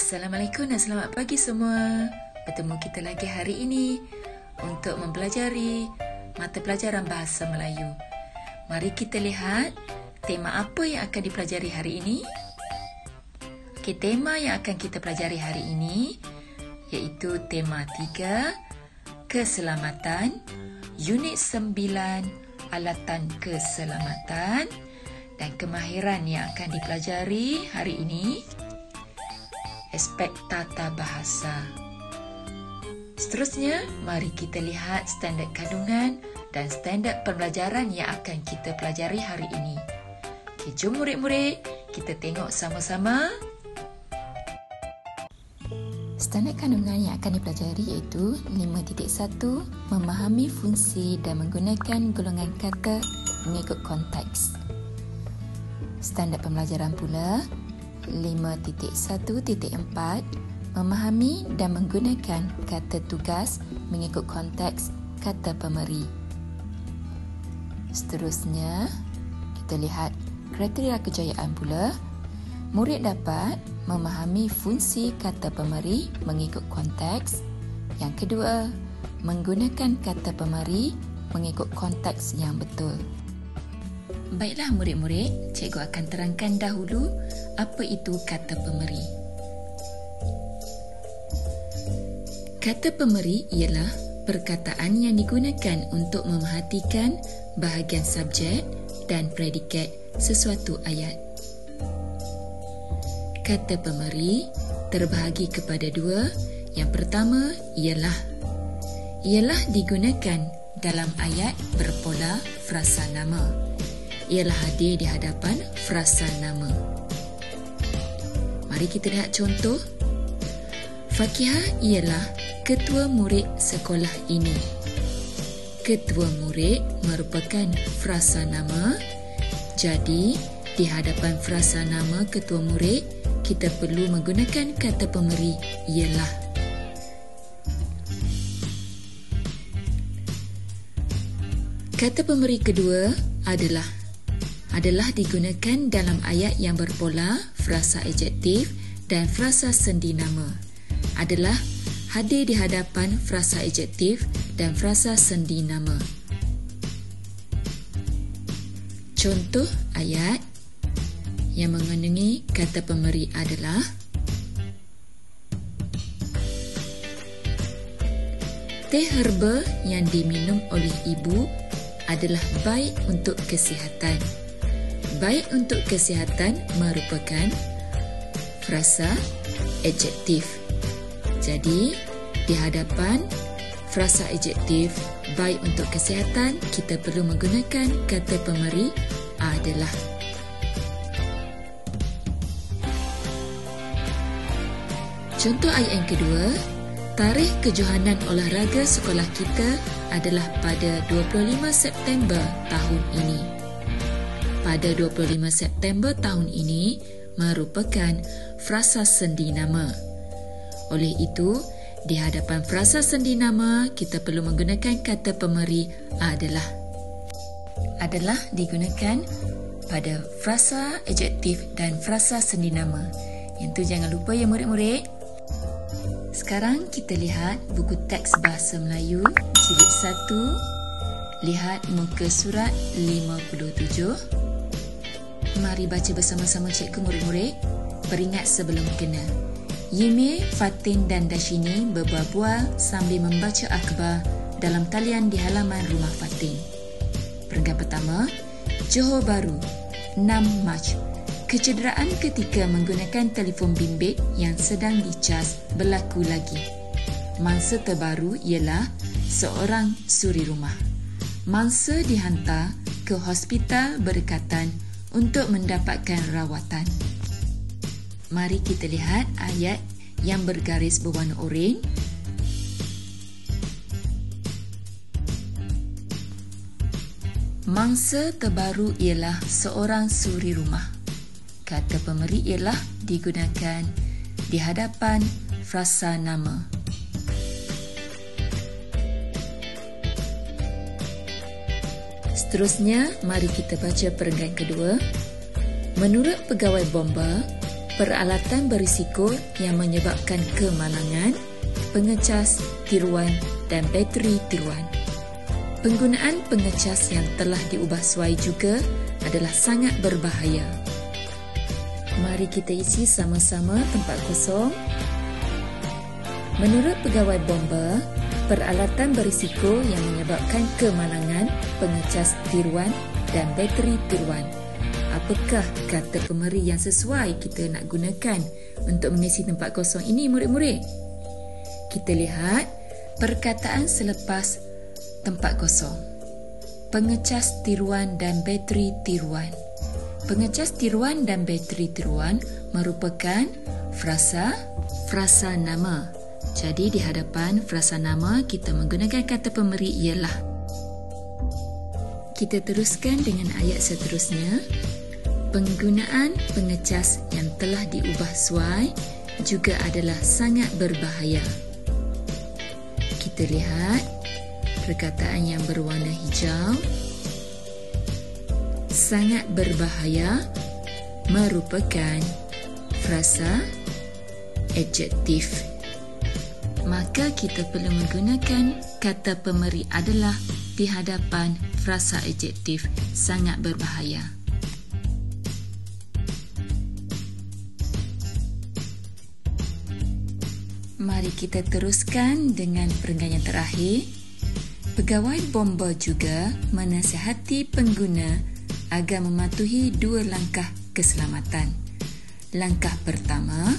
Assalamualaikum dan selamat pagi semua. Bertemu kita lagi hari ini untuk mempelajari mata pelajaran Bahasa Melayu. Mari kita lihat tema apa yang akan dipelajari hari ini. Okey, tema yang akan kita pelajari hari ini iaitu tema 3, keselamatan, unit 9, alatan keselamatan, dan kemahiran yang akan dipelajari hari ini aspek tata bahasa. Seterusnya, mari kita lihat standard kandungan dan standard pembelajaran yang akan kita pelajari hari ini. Okay, jom murid-murid, kita tengok sama-sama. Standard kandungan yang akan dipelajari iaitu 5.1, memahami fungsi dan menggunakan golongan kata mengikut konteks. Standard pembelajaran pula 5.1.4, memahami dan menggunakan kata tugas mengikut konteks kata pemberi. Seterusnya, kita lihat kriteria kejayaan pula. Murid dapat memahami fungsi kata pemberi mengikut konteks. Yang kedua, menggunakan kata pemberi mengikut konteks yang betul. Baiklah murid-murid, cikgu akan terangkan dahulu apa itu kata pemberi. Kata pemberi ialah perkataan yang digunakan untuk memerhatikan bahagian subjek dan predikat sesuatu ayat. Kata pemberi terbahagi kepada dua. Yang pertama ialah digunakan dalam ayat berpola frasa nama. Ialah hadir di hadapan frasa nama. Mari kita lihat contoh. Fakihah ialah ketua murid sekolah ini. Ketua murid merupakan frasa nama. Jadi, di hadapan frasa nama ketua murid, kita perlu menggunakan kata pemberi ialah. Kata pemberi kedua adalah digunakan dalam ayat yang berpola frasa adjektif dan frasa sendi nama. Adalah hadir di hadapan frasa adjektif dan frasa sendi nama. Contoh ayat yang mengandungi kata pemberi adalah teh herba yang diminum oleh ibu adalah baik untuk kesihatan. Baik untuk kesihatan merupakan frasa adjektif. Jadi, di hadapan frasa adjektif baik untuk kesihatan, kita perlu menggunakan kata pemberi adalah. Contoh ayat yang kedua, tarikh kejohanan olahraga sekolah kita adalah pada 25 September tahun ini. Pada 25 September tahun ini merupakan frasa sendi nama. Oleh itu, di hadapan frasa sendi nama, kita perlu menggunakan kata pemberi adalah. Adalah digunakan pada frasa adjektif dan frasa sendi nama. Yang tu jangan lupa ya murid-murid. Sekarang kita lihat buku teks Bahasa Melayu jilid 1. Lihat muka surat 57. Mari baca bersama-sama cikgu murid-murid. Peringat sebelum kena. Yime, Fatin dan Dashini berbual-bual sambil membaca akhbar dalam talian di halaman rumah Fatin. Peringkat pertama, Johor Bahru, 6 Mac. Kecederaan ketika menggunakan telefon bimbit yang sedang dicas berlaku lagi. Mangsa terbaru ialah seorang suri rumah. Mangsa dihantar ke hospital berdekatan untuk mendapatkan rawatan. Mari kita lihat ayat yang bergaris berwarna oranye. Mangsa terbaru ialah seorang suri rumah. Kata pemberi ialah digunakan di hadapan frasa nama. Seterusnya, mari kita baca perenggan kedua. Menurut pegawai bomba, peralatan berisiko yang menyebabkan kemalangan, pengecas, tiruan dan bateri tiruan. Penggunaan pengecas yang telah diubah suai juga adalah sangat berbahaya. Mari kita isi sama-sama tempat kosong. Menurut pegawai bomba, peralatan berisiko yang menyebabkan kemalangan, pengecas tiruan dan bateri tiruan. Apakah kata pemeri yang sesuai kita nak gunakan untuk mengisi tempat kosong ini, murid-murid? Kita lihat perkataan selepas tempat kosong. Pengecas tiruan dan bateri tiruan. Pengecas tiruan dan bateri tiruan merupakan frasa nama. Jadi di hadapan frasa nama kita menggunakan kata pemeri ialah. Kita teruskan dengan ayat seterusnya. Penggunaan pengecas yang telah diubah suai juga adalah sangat berbahaya. Kita lihat perkataan yang berwarna hijau. Sangat berbahaya merupakan frasa adjektif. Maka kita perlu menggunakan kata pemeri adalah di hadapan frasa adjektif sangat berbahaya. Mari kita teruskan dengan perenggan yang terakhir. Pegawai bomba juga menasihati pengguna agar mematuhi 2 langkah keselamatan. Langkah pertama,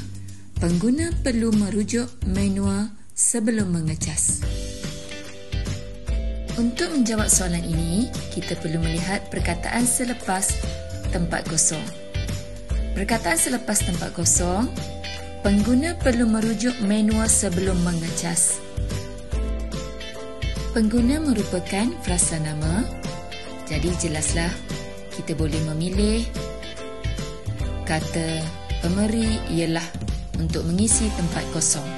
pengguna perlu merujuk manual sebelum mengecas. Untuk menjawab soalan ini, kita perlu melihat perkataan selepas tempat kosong. Perkataan selepas tempat kosong, pengguna perlu merujuk manual sebelum mengecas. Pengguna merupakan frasa nama, jadi jelaslah kita boleh memilih kata pemeri ialah untuk mengisi tempat kosong.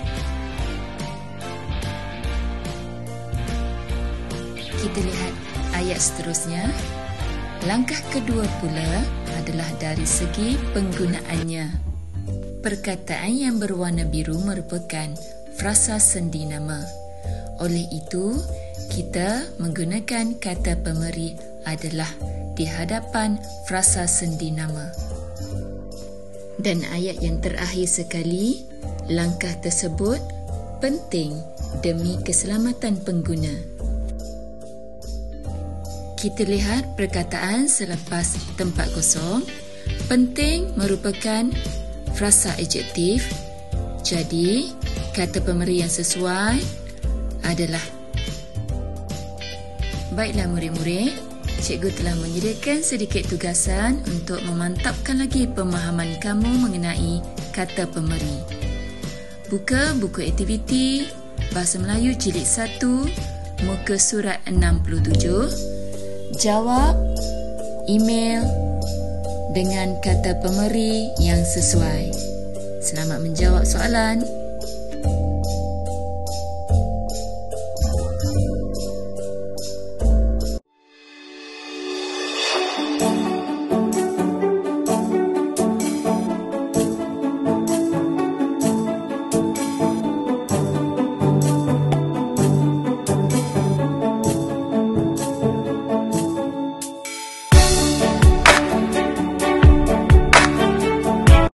Kita lihat ayat seterusnya. Langkah kedua pula adalah dari segi penggunaannya. Perkataan yang berwarna biru merupakan frasa sendi nama. Oleh itu, kita menggunakan kata pemeri adalah di hadapan frasa sendi nama. Dan ayat yang terakhir sekali, langkah tersebut penting demi keselamatan pengguna. Kita lihat perkataan selepas tempat kosong. Penting merupakan frasa adjektif. Jadi, kata pemeri yang sesuai adalah. Baiklah murid-murid, cikgu telah menyediakan sedikit tugasan untuk memantapkan lagi pemahaman kamu mengenai kata pemeri. Buka buku aktiviti Bahasa Melayu Jilid 1, muka surat 67. Jawab email dengan kata pemeri yang sesuai. Selamat menjawab soalan.